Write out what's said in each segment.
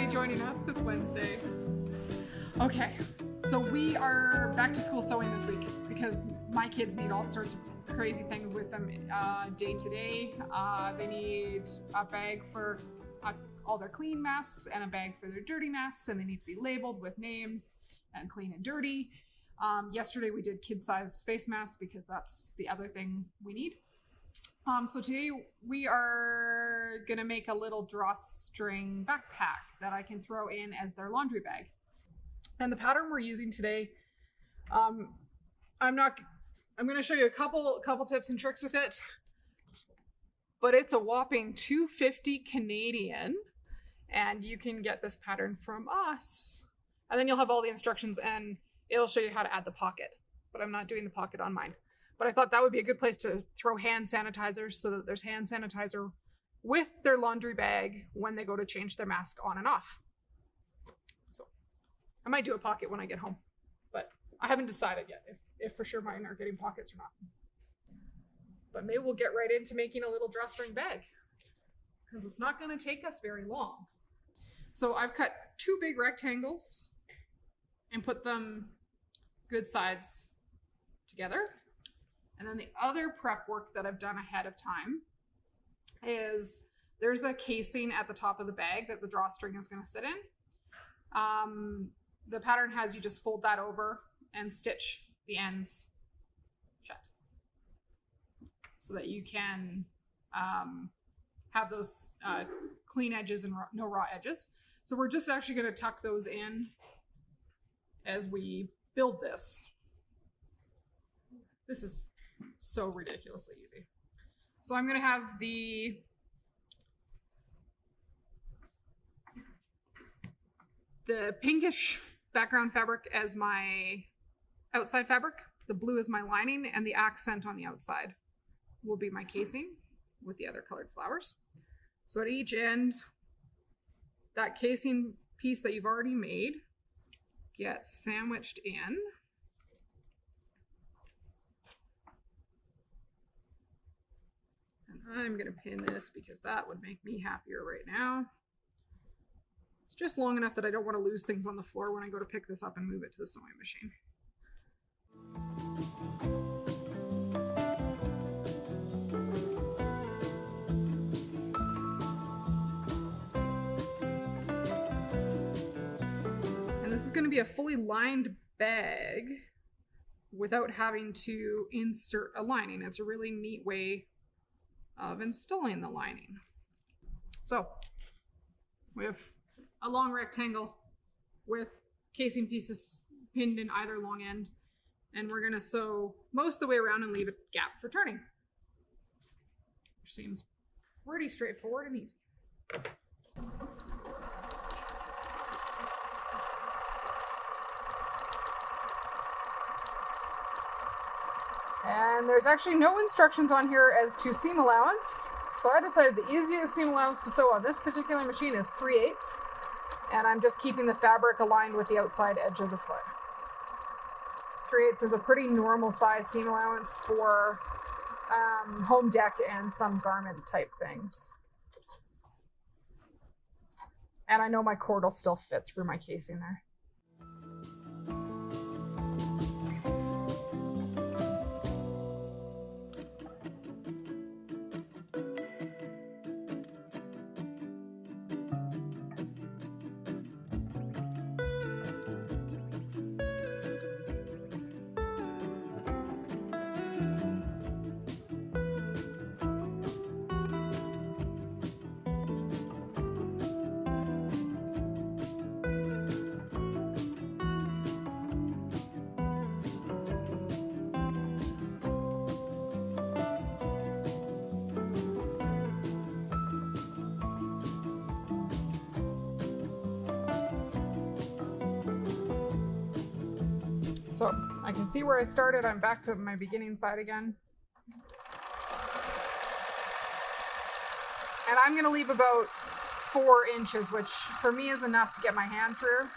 joining us. It's Wednesday. Okay, so we are back to school sewing this week because my kids need all sorts of crazy things with them day to day. They need a bag for all their clean mess and a bag for their dirty mess, and they need to be labeled with names and clean and dirty. Yesterday we did kid-size face masks because that's the other thing we need. So today we are gonna make a little drawstring backpack that I can throw in as their laundry bag. And the pattern we're using today, I'm gonna show you a couple tips and tricks with it, but it's a whopping $2.50 Canadian, and you can get this pattern from us. And then you'll have all the instructions and it'll show you how to add the pocket, but I'm not doing the pocket on mine. But I thought that would be a good place to throw hand sanitizer so that there's hand sanitizer with their laundry bag when they go to change their mask on and off. So I might do a pocket when I get home, but I haven't decided yet if for sure mine are getting pockets or not. But maybe we'll get right into making a little drawstring bag because it's not going to take us very long. So I've cut 2 big rectangles and put them good sides together. And then the other prep work that I've done ahead of time is there's a casing at the top of the bag that the drawstring is going to sit in. The pattern has you just fold that over and stitch the ends shut so that you can have those clean edges and no raw edges. So we're just actually going to tuck those in as we build this. This is so ridiculously easy. So I'm going to have the pinkish background fabric as my outside fabric. The blue is my lining, and the accent on the outside will be my casing with the other colored flowers. So at each end, that casing piece that you've already made gets sandwiched in. I'm going to pin this because that would make me happier right now. It's just long enough that I don't want to lose things on the floor when I go to pick this up and move it to the sewing machine. And this is going to be a fully lined bag without having to insert a lining. It's a really neat way of installing the lining. So we have a long rectangle with casing pieces pinned in either long end, and we're going to sew most of the way around and leave a gap for turning, which seems pretty straightforward and easy. And there's actually no instructions on here as to seam allowance. So I decided the easiest seam allowance to sew on this particular machine is 3/8. And I'm just keeping the fabric aligned with the outside edge of the foot. 3/8 is a pretty normal size seam allowance for home dec and some garment type things. And I know my cord will still fit through my casing there. So I can see where I started. I'm back to my beginning side again. And I'm going to leave about 4 inches, which for me is enough to get my hand through.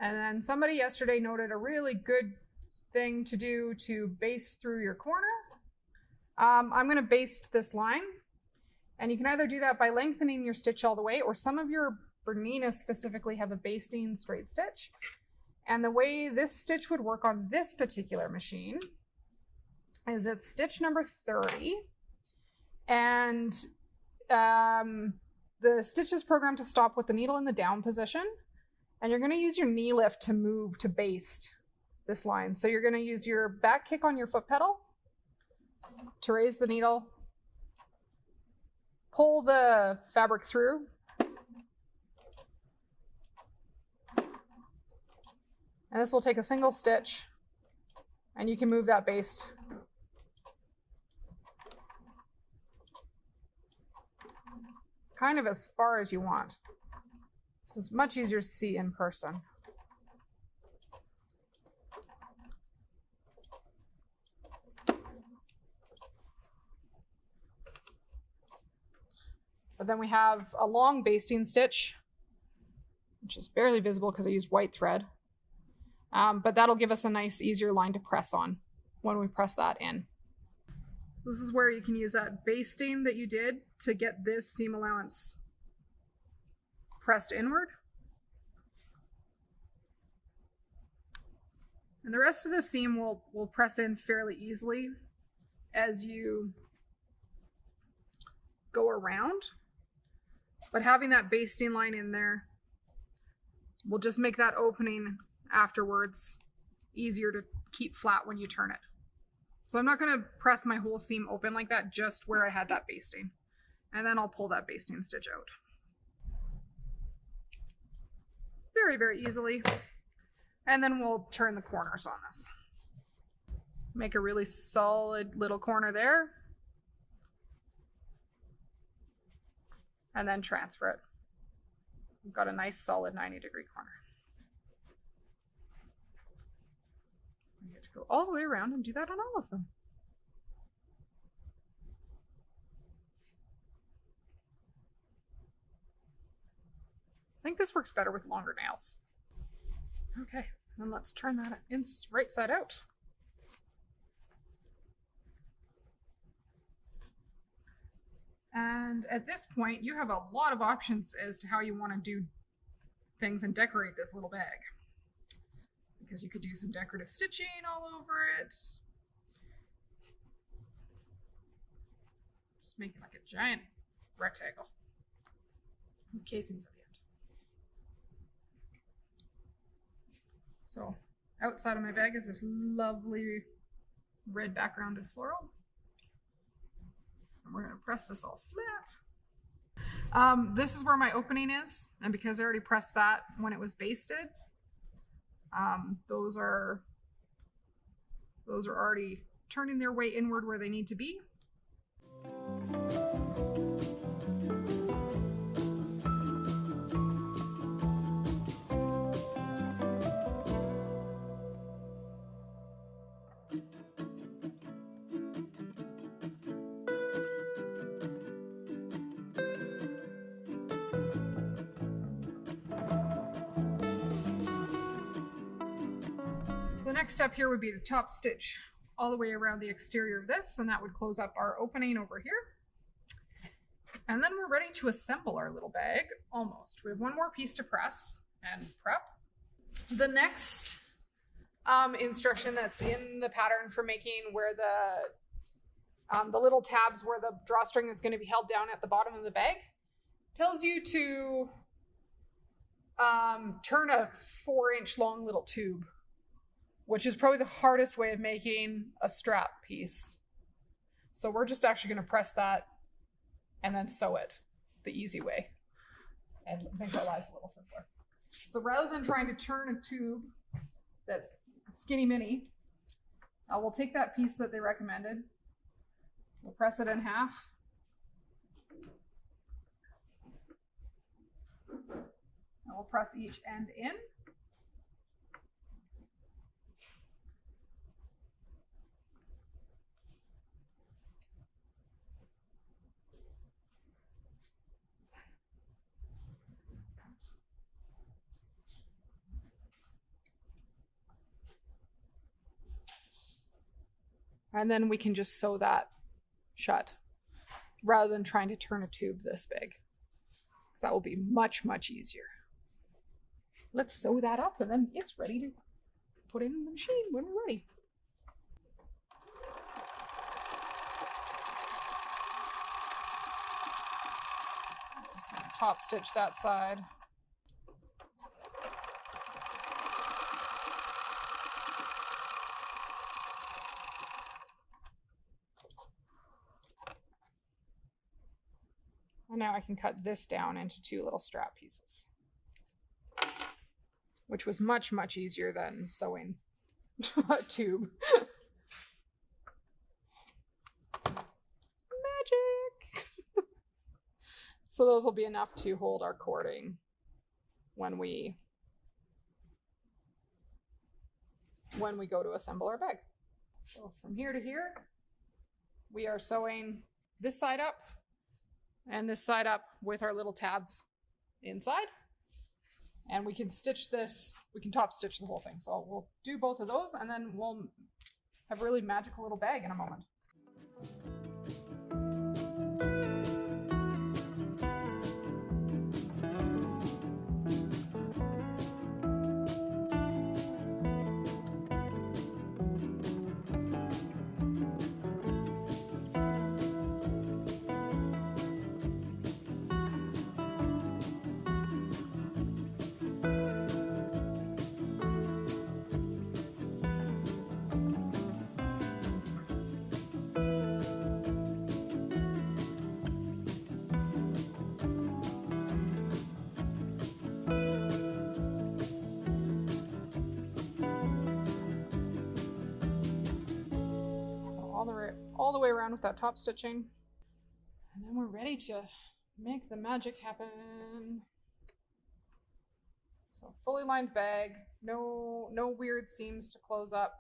And then somebody yesterday noted a really good thing to do to baste through your corner I'm going to baste this line, and you can either do that by lengthening your stitch all the way, or some of your Berninas specifically have a basting straight stitch. And the way this stitch would work on this particular machine is it's stitch number 30, and the stitch is programmed to stop with the needle in the down position, and you're going to use your knee lift to move to baste this line. So you're going to use your back kick on your foot pedal to raise the needle, pull the fabric through, and this will take a single stitch, and you can move that baste kind of as far as you want. This is much easier to see in person. But then we have a long basting stitch, which is barely visible because I used white thread. But that'll give us a nice, easier line to press on when we press that in. This is where you can use that basting that you did to get this seam allowance pressed inward. And the rest of the seam will press in fairly easily as you go around. But having that basting line in there will just make that opening afterwards easier to keep flat when you turn it. So I'm not going to press my whole seam open like that, just where I had that basting. And then I'll pull that basting stitch out. Very, very easily. And then we'll turn the corners on this. Make a really solid little corner there. And then transfer it. We've got a nice solid 90-degree corner. I get to go all the way around and do that on all of them. I think this works better with longer nails. Okay, then let's turn that in right side out. And at this point, you have a lot of options as to how you want to do things and decorate this little bag. Because you could do some decorative stitching all over it. Just make it like a giant rectangle with casings at the end. So outside of my bag is this lovely red backgrounded floral. And we're going to press this all flat. This is where my opening is, and because I already pressed that when it was basted, those are already turning their way inward where they need to be. So the next step here would be to top stitch all the way around the exterior of this, and that would close up our opening over here. And then we're ready to assemble our little bag, almost. We have one more piece to press and prep. The next instruction that's in the pattern for making where the little tabs where the drawstring is going to be held down at the bottom of the bag tells you to turn a 4-inch long little tube, which is probably the hardest way of making a strap piece. So we're just actually going to press that and then sew it the easy way and make our lives a little simpler. So rather than trying to turn a tube that's skinny mini, we'll take that piece that they recommended. We'll press it in half. And we'll press each end in. And then we can just sew that shut rather than trying to turn a tube this big. Because that will be much, much easier. Let's sew that up and then it's ready to put in the machine when we're ready. Just gonna top stitch that side. And now I can cut this down into 2 little strap pieces, which was much, much easier than sewing a tube. Magic! So those will be enough to hold our cording when we go to assemble our bag. So from here to here, we are sewing this side up and this side up with our little tabs inside. And we can stitch this, we can top stitch the whole thing. So we'll do both of those and then we'll have a really magical little bag in a moment. All the way around with that top stitching. And then we're ready to make the magic happen. So fully lined bag, no weird seams to close up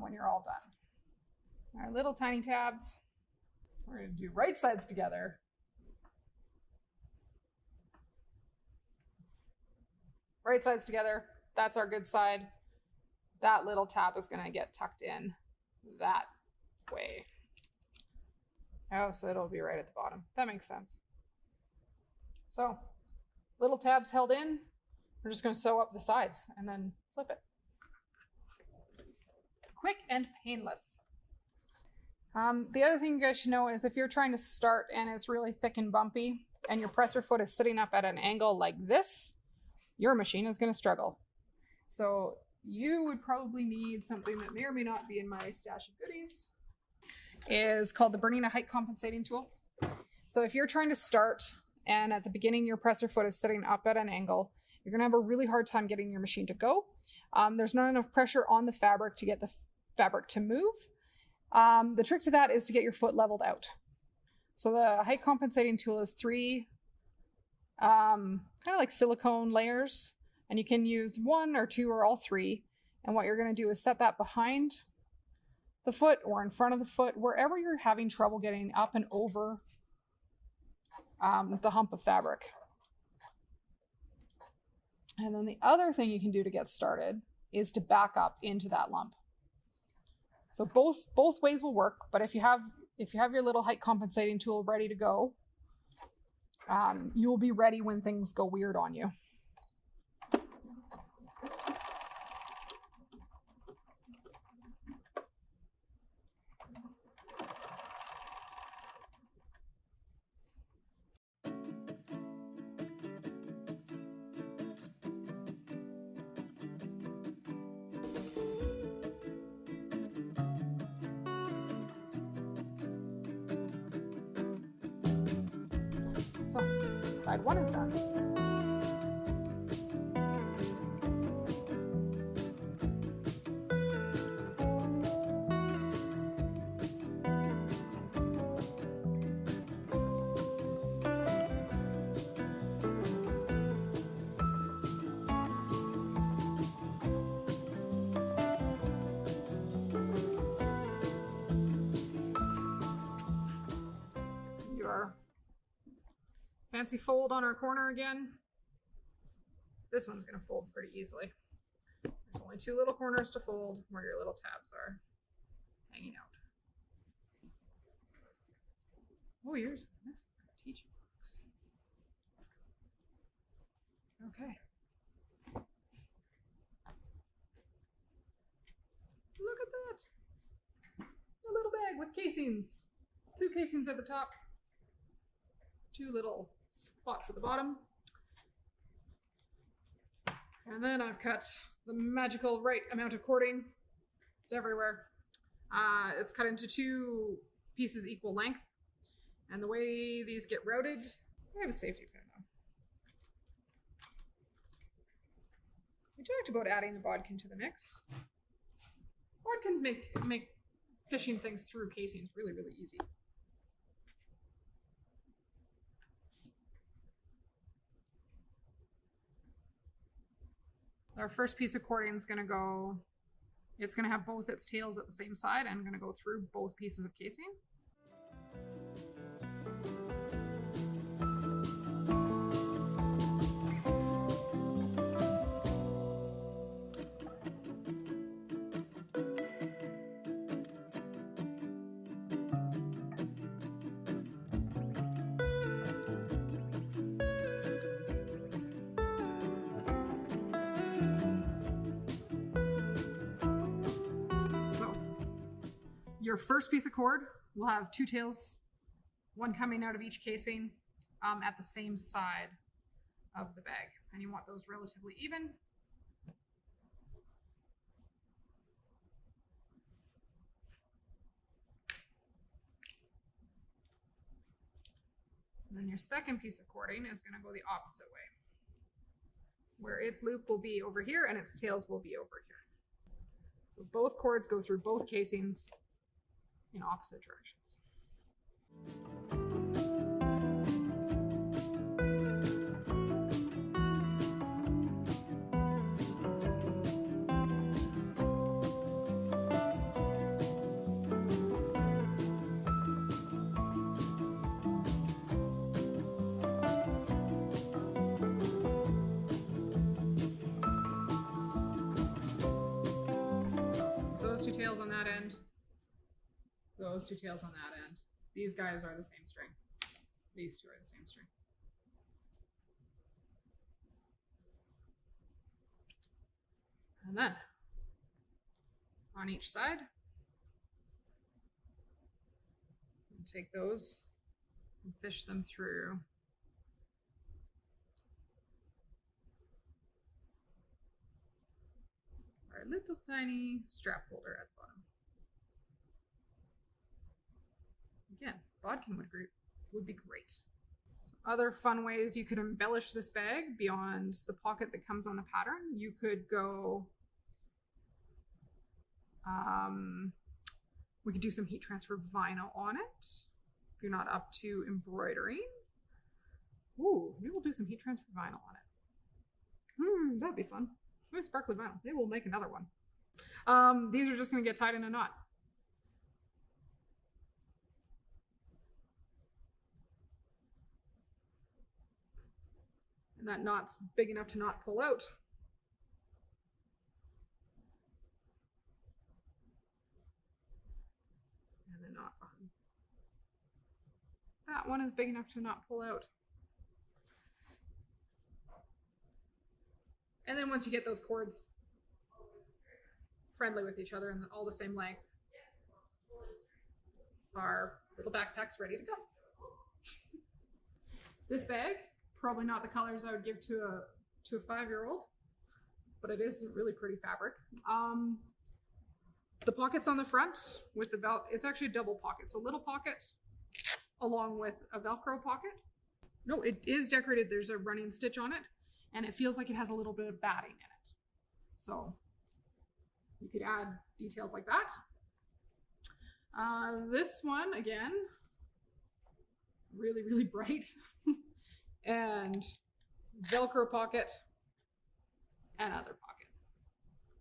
when you're all done. Our little tiny tabs. We're gonna do right sides together. Right sides together, that's our good side. That little tab is gonna get tucked in that way. Oh, so it'll be right at the bottom. That makes sense. So, little tabs held in. We're just going to sew up the sides and then flip it. Quick and painless. The other thing you guys should know is if you're trying to start and it's really thick and bumpy and your presser foot is sitting up at an angle like this, your machine is going to struggle. So you would probably need something that may or may not be in my stash of goodies. Is called the Bernina height compensating tool. So if you're trying to start and at the beginning your presser foot is sitting up at an angle, you're going to have a really hard time getting your machine to go. There's not enough pressure on the fabric to get the fabric to move. The trick to that is to get your foot leveled out. So the height compensating tool is 3 kind of like silicone layers, and you can use 1 or 2 or all 3. And what you're going to do is set that behind the foot or in front of the foot, wherever you're having trouble getting up and over the hump of fabric. And then the other thing you can do to get started is to back up into that lump. So both ways will work, but if you have your little height compensating tool ready to go, you will be ready when things go weird on you. So, side 1 is done. Fancy fold on our corner again. This one's going to fold pretty easily. There's only 2 little corners to fold where your little tabs are hanging out. Oh, yours. That's teaching books. Okay. Look at that. A little bag with casings. 2 casings at the top. 2 little spots at the bottom. And then I've cut the magical right amount of cording. It's everywhere. It's cut into 2 pieces equal length. And the way these get routed, I have a safety pin though. We talked about adding the bodkin to the mix. Bodkins make fishing things through casings really, really easy. Our first piece of cording is going to go, it's going to have both its tails at the same side and I'm going to go through both pieces of casing. Your first piece of cord will have 2 tails, one coming out of each casing at the same side of the bag. And you want those relatively even. And then your second piece of cording is going to go the opposite way, where its loop will be over here and its tails will be over here. So both cords go through both casings in opposite directions. Those 2 tails on that end. Those 2 tails on that end. These guys are the same string. These 2 are the same string. And then on each side, take those and fish them through our little tiny strap holder at the bottom. Again, bodkin would be great. Some other fun ways you could embellish this bag beyond the pocket that comes on the pattern. You could go, we could do some heat transfer vinyl on it. If you're not up to embroidering. Ooh, maybe we'll do some heat transfer vinyl on it. That'd be fun. Maybe sparkly vinyl. Maybe we'll make another one. These are just gonna get tied in a knot. And that knot's big enough to not pull out. And the knot on that one is big enough to not pull out. And then once you get those cords friendly with each other and all the same length, our little backpack's ready to go. This bag, probably not the colors I would give to a 5-year-old, but it is really pretty fabric. The pockets on the front with the it's actually a double pocket. It's a little pocket along with a Velcro pocket. No, it is decorated. There's a running stitch on it, and it feels like it has a little bit of batting in it. So you could add details like that. This one, again, really, really bright. And Velcro pocket and other pocket.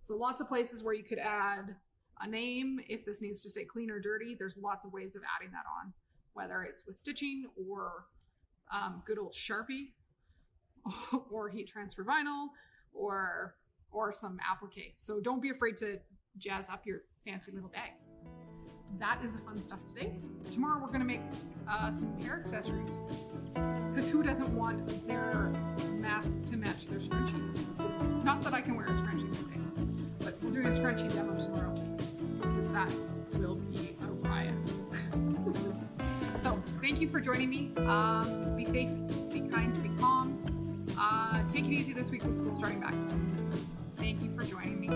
So lots of places where you could add a name. If this needs to say clean or dirty, there's lots of ways of adding that on, whether it's with stitching or good old Sharpie or heat transfer vinyl or some applique. So don't be afraid to jazz up your fancy little bag. that is the fun stuff today. Tomorrow we're going to make some hair accessories. Because who doesn't want their mask to match their scrunchie? Not that I can wear a scrunchie these days, but we're doing a scrunchie demo tomorrow because that will be a riot. So thank you for joining me. Be safe, be kind, be calm. Take it easy this week with school starting back. Thank you for joining me.